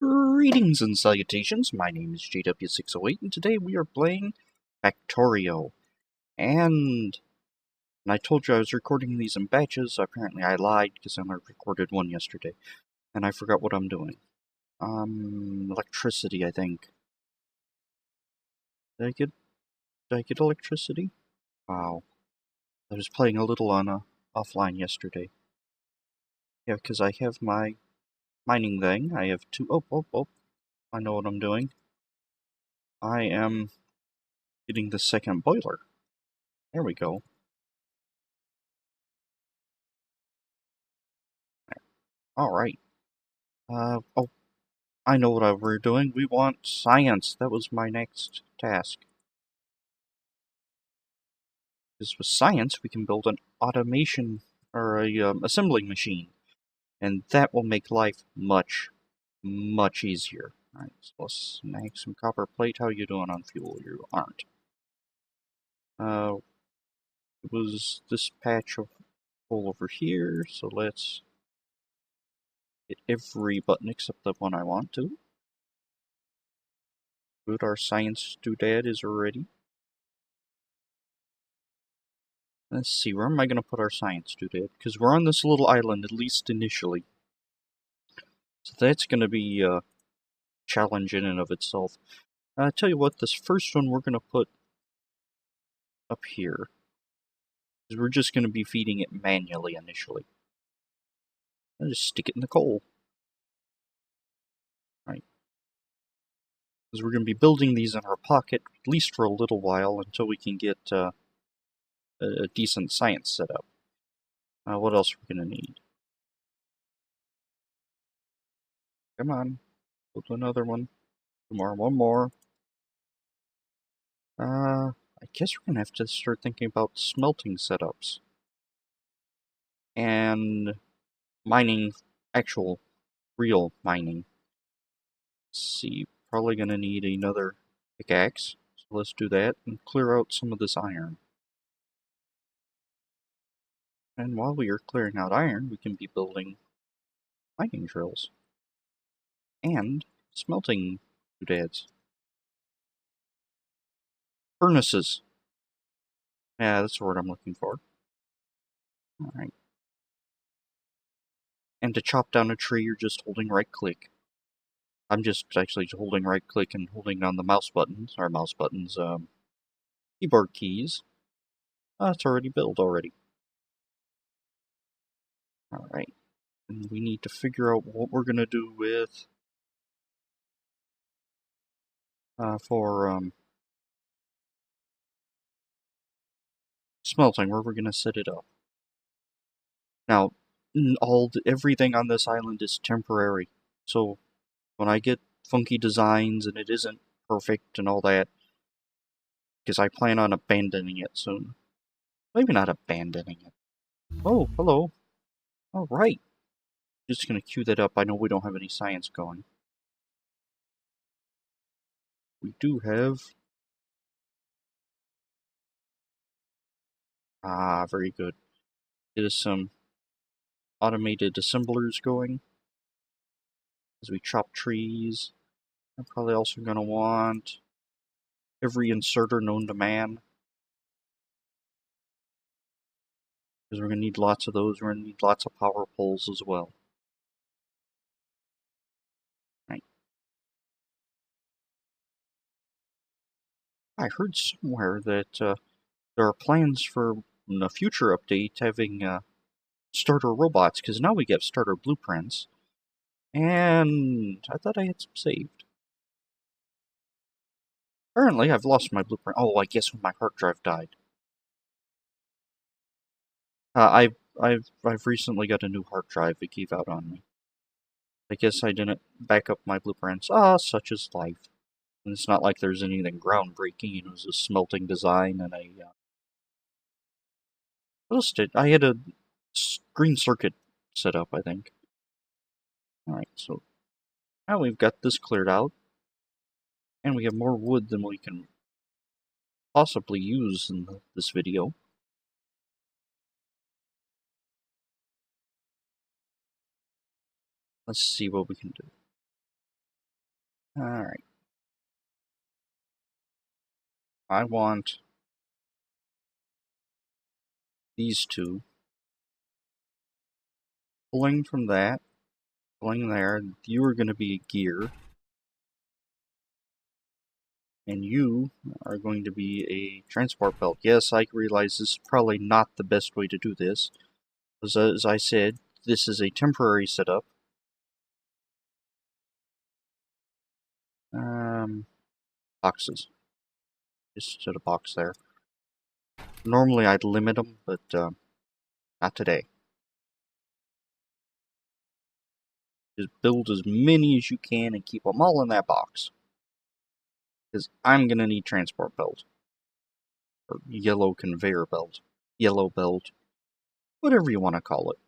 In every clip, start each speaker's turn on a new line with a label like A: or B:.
A: Greetings and salutations, my name is JW608 and today we are playing Factorio. And I told you I was recording these in batches. Apparently I lied because I only recorded one yesterday. And I forgot what I'm doing. Electricity, I think. Did I get electricity? Wow. I was playing a little on offline yesterday. Yeah, because I have my mining thing. I have two. Oh. I know what I'm doing. I am getting the second boiler. There we go. Alright. Oh, I know what we're doing. We want science. That was my next task. Because with science, we can build an automation, or a assembling machine. And that will make life much, much easier. Alright, so let's snag some copper plate. How you doing on fuel? You aren't. It was this patch of coal over here, so let's hit every button except the one I want to. Good, our science doodad is ready. Let's see, where am I going to put our science doodad? Because we're on this little island, at least initially. So that's going to be a challenge in and of itself. I'll tell you what, this first one we're going to put up here. Because we're just going to be feeding it manually initially. I'll just stick it in the coal. Right. Because we're going to be building these in our pocket, at least for a little while, until we can get a decent science setup. What else are we going to need? Come on, build another one. One more. I guess we're going to have to start thinking about smelting setups. And mining, actual, real mining. Let's see, probably going to need another pickaxe. So let's do that and clear out some of this iron. And while we are clearing out iron, we can be building mining drills. And smelting doodads. Furnaces. Yeah, that's the word I'm looking for. Alright. And to chop down a tree, you're just holding right click. I'm just actually holding right click and holding down the keyboard keys. It's already built already. Alright. And we need to figure out what we're going to do with smelting, where we're going to set it up. Now, everything on this island is temporary. So when I get funky designs and it isn't perfect and all that, because I plan on abandoning it soon. Maybe not abandoning it. Oh, hello. Alright. Just gonna queue that up. I know we don't have any science going. We do have... very good. Get us some automated assemblers going. As we chop trees. I'm probably also gonna want every inserter known to man. Because we're gonna need lots of those. We're gonna need lots of power poles as well. Right. I heard somewhere that there are plans for in a future update having starter robots, because now we get starter blueprints. And I thought I had some saved. Apparently, I've lost my blueprint. Oh, I guess when my hard drive died. I've recently got a new hard drive that gave out on me. I guess I didn't back up my blueprints. Such is life. And it's not like there's anything groundbreaking. It was a smelting design and a... what else did... I had a green circuit set up, I think. Alright, so now we've got this cleared out. And we have more wood than we can possibly use in this video. Let's see what we can do. Alright. I want these two. Pulling from that, pulling there. You are going to be a gear. And you are going to be a transport belt. Yes, I realize this is probably not the best way to do this. As I said, this is a temporary setup. Boxes. Just set a box there. Normally I'd limit them, but not today. Just build as many as you can and keep them all in that box. Because I'm going to need transport belt. Or yellow conveyor belt. Yellow belt. Whatever you want to call it.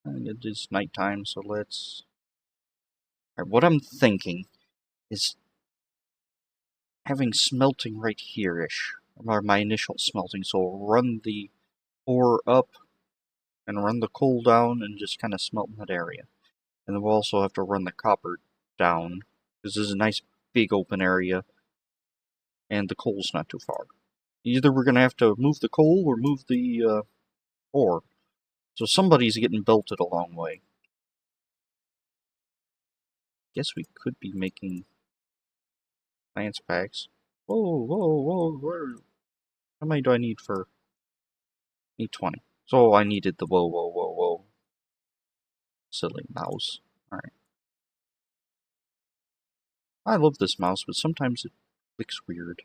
A: And it is nighttime, so let's... Alright, what I'm thinking is having smelting right here-ish. Or my initial smelting, so I'll run the ore up and run the coal down and just kind of smelt in that area. And then we'll also have to run the copper down, because this is a nice big open area, and the coal's not too far. Either we're going to have to move the coal or move the ore. So somebody's getting belted a long way. Guess we could be making lance packs. Whoa, whoa, whoa, whoa. How many do I need for... Need 20. So I needed the whoa, whoa, whoa, whoa. Silly mouse. Alright. I love this mouse, but sometimes it clicks weird.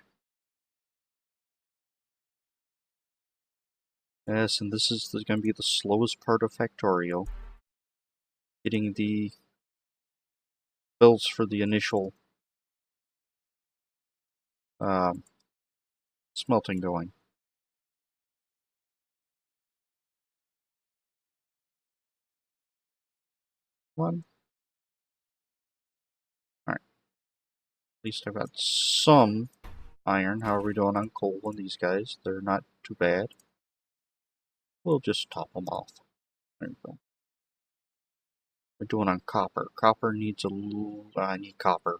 A: Yes, and this is going to be the slowest part of Factorio. Getting the builds for the initial smelting going. One. Alright. At least I've got some iron. How are we doing on coal on these guys? They're not too bad. We'll just top them off. There we go. We're doing on copper. Copper needs a little... I need copper.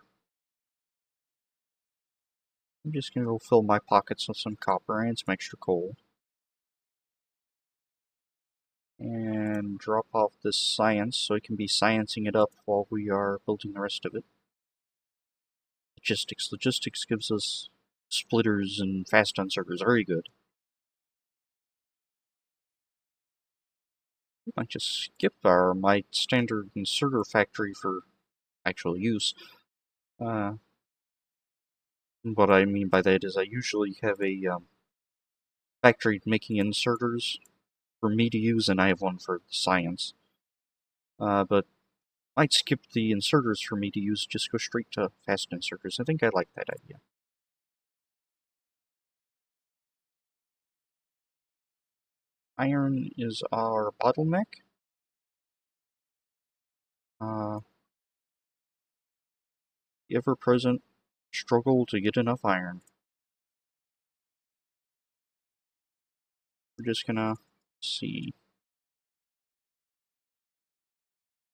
A: I'm just going to go fill my pockets with some copper and some extra coal. And drop off this science so I can be sciencing it up while we are building the rest of it. Logistics. Logistics gives us splitters and fast inserters. Very good. I might just skip my standard inserter factory for actual use. What I mean by that is I usually have a factory making inserters for me to use, and I have one for science. But I might skip the inserters for me to use, just go straight to fast inserters. I think I like that idea. Iron is our bottleneck. The ever-present struggle to get enough iron. We're just gonna see.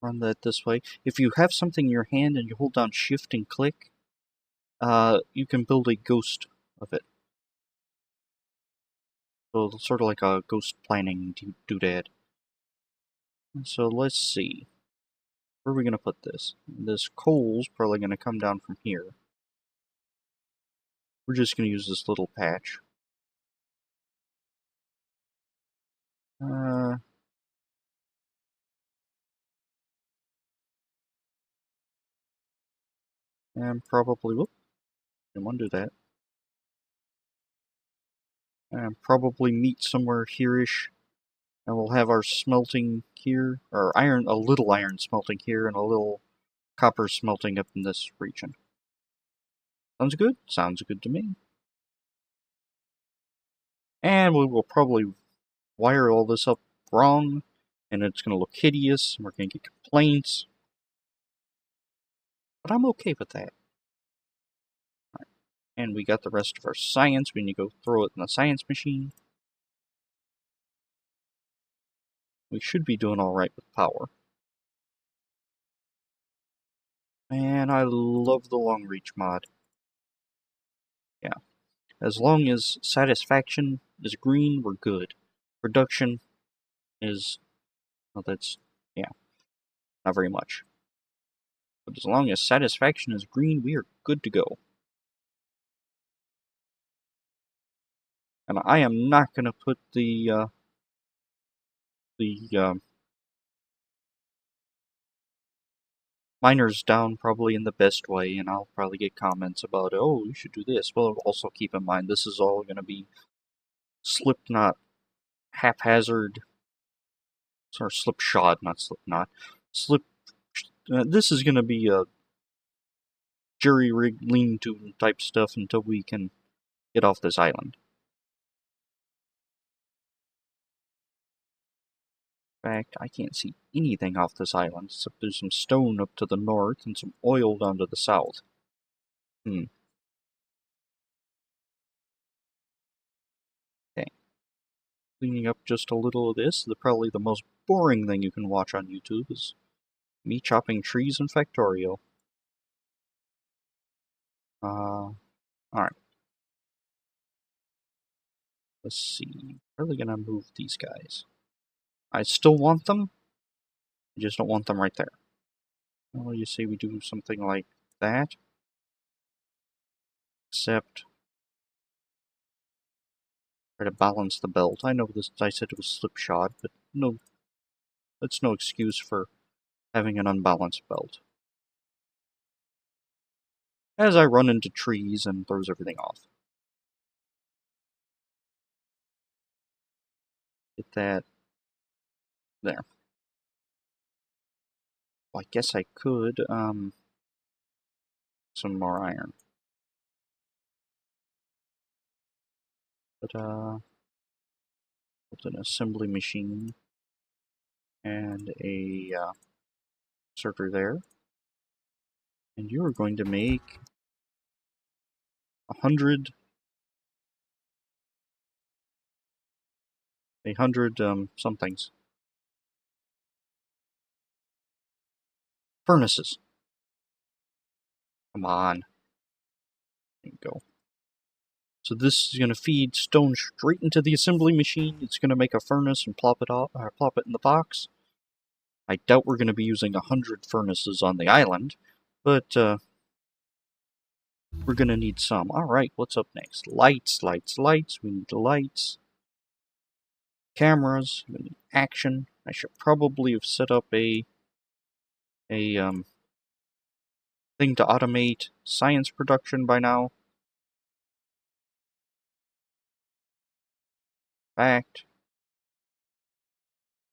A: Run that this way. If you have something in your hand and you hold down shift and click, you can build a ghost of it. So sort of like a ghost planning doodad. So let's see. Where are we gonna put this? This coal's probably gonna come down from here. We're just gonna use this little patch. And probably, whoop, didn't want to do that. And probably meet somewhere here-ish. And we'll have our smelting here, or iron, a little iron smelting here, and a little copper smelting up in this region. Sounds good? Sounds good to me. And we will probably wire all this up wrong, and it's going to look hideous, and we're going to get complaints. But I'm okay with that. Right. And we got the rest of our science. We need to go throw it in the science machine. We should be doing alright with power. Man, I love the long reach mod. Yeah. As long as satisfaction is green, we're good. Production is, well, that's, yeah, not very much. But as long as satisfaction is green, we are good to go. And I am not going to put the miners down probably in the best way, and I'll probably get comments about, oh, you should do this. Well, also keep in mind, this is all going to be slipknot, haphazard, or slipshod, not slipknot. This is going to be a jury-rigged lean-to type stuff until we can get off this island. In fact, I can't see anything off this island, except there's some stone up to the north and some oil down to the south. Okay. Cleaning up just a little of this. Probably the most boring thing you can watch on YouTube is me chopping trees in Factorio. Alright. Let's see. Really gonna move these guys. I still want them. I just don't want them right there. Well, you say we do something like that. Except try to balance the belt. I know this. I said it was slipshod, but no, that's no excuse for having an unbalanced belt. As I run into trees and throws everything off. Get that there. Well, I guess I could, some more iron. But, build an assembly machine and a, inserter there. And you are going to make 100 somethings. Furnaces. Come on. There you go. So this is going to feed stone straight into the assembly machine. It's going to make a furnace and plop it in the box. I doubt we're going to be using 100 furnaces on the island, but we're going to need some. Alright, what's up next? Lights, lights, lights. We need lights. Cameras. We need action. I should probably have set up a thing to automate science production by now. In fact,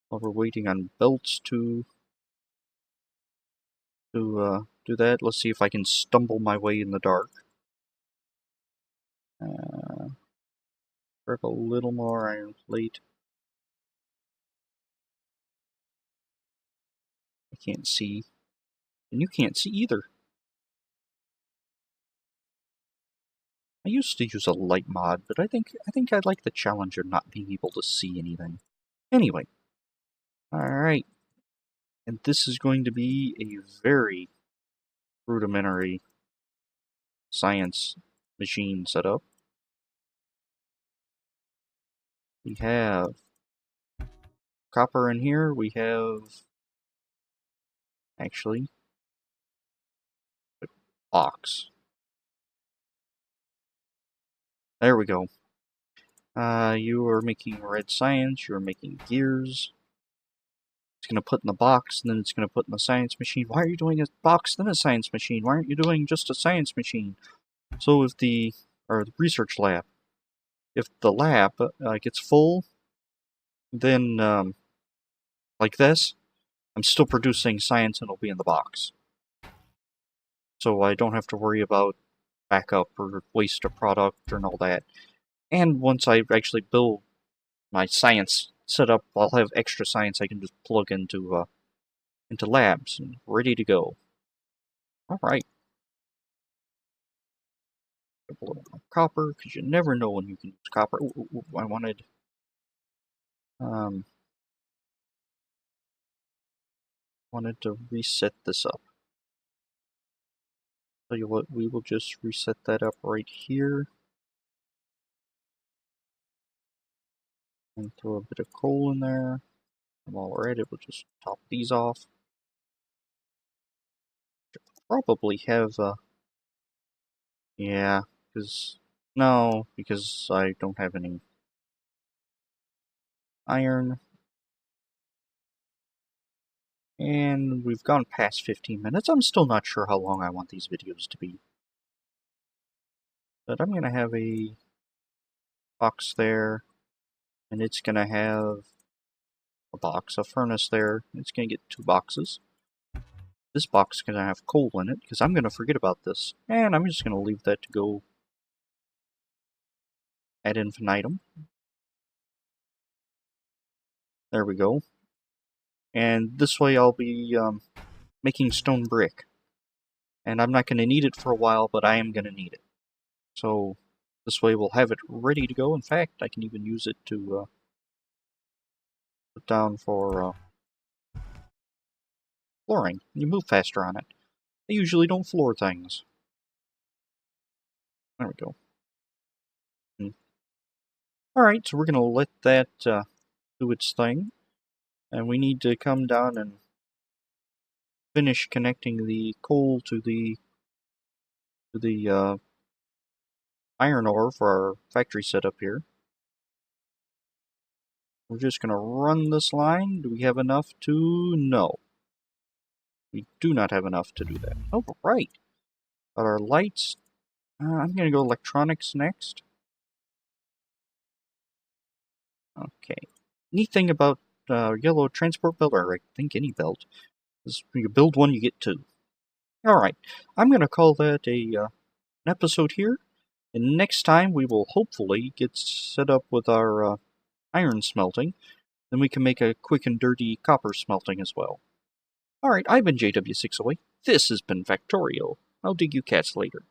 A: while we're waiting on belts to do that, let's see if I can stumble my way in the dark. Grab a little more iron plate. I can't see. And you can't see either. I used to use a light mod, but I think I'd like the challenge of not being able to see anything. Anyway. Alright. And this is going to be a very rudimentary science machine setup. We have copper in here. We have actually a box. There we go. You are making red science. You're making gears. It's going to put in the box, and then it's going to put in the science machine. Why are you doing a box, then a science machine? Why aren't you doing just a science machine? So if the research lab, if the lab gets full, then like this, I'm still producing science and it'll be in the box. So I don't have to worry about backup or waste of product and all that. And once I actually build my science setup, I'll have extra science I can just plug into labs and ready to go. Alright. A little more copper, because you never know when you can use copper. Ooh, I wanted to reset this up. Tell you what, we will just reset that up right here. And throw a bit of coal in there. And while we're at it, we'll just top these off. Probably have, yeah, because, no, because I don't have any iron. And we've gone past 15 minutes. I'm still not sure how long I want these videos to be. But I'm going to have a box there, and it's going to have a furnace there. It's going to get 2 boxes. This box is going to have coal in it, because I'm going to forget about this. And I'm just going to leave that to go ad infinitum. There we go. And this way I'll be making stone brick. And I'm not going to need it for a while, but I am going to need it. So this way we'll have it ready to go. In fact, I can even use it to put down for flooring. You move faster on it. I usually don't floor things. There we go. Alright, so we're going to let that do its thing. And we need to come down and finish connecting the coal to the iron ore for our factory setup here. We're just going to run this line. Do we have enough to? No. We do not have enough to do that. Oh, right. Got our lights. I'm going to go electronics next. Okay. Neat thing about yellow transport belt, or I think any belt, is when you build one, you get 2. Alright. I'm going to call that an episode here. And next time we will hopefully get set up with our iron smelting. Then we can make a quick and dirty copper smelting as well. Alright, I've been JW608. This has been Factorio. I'll dig you cats later.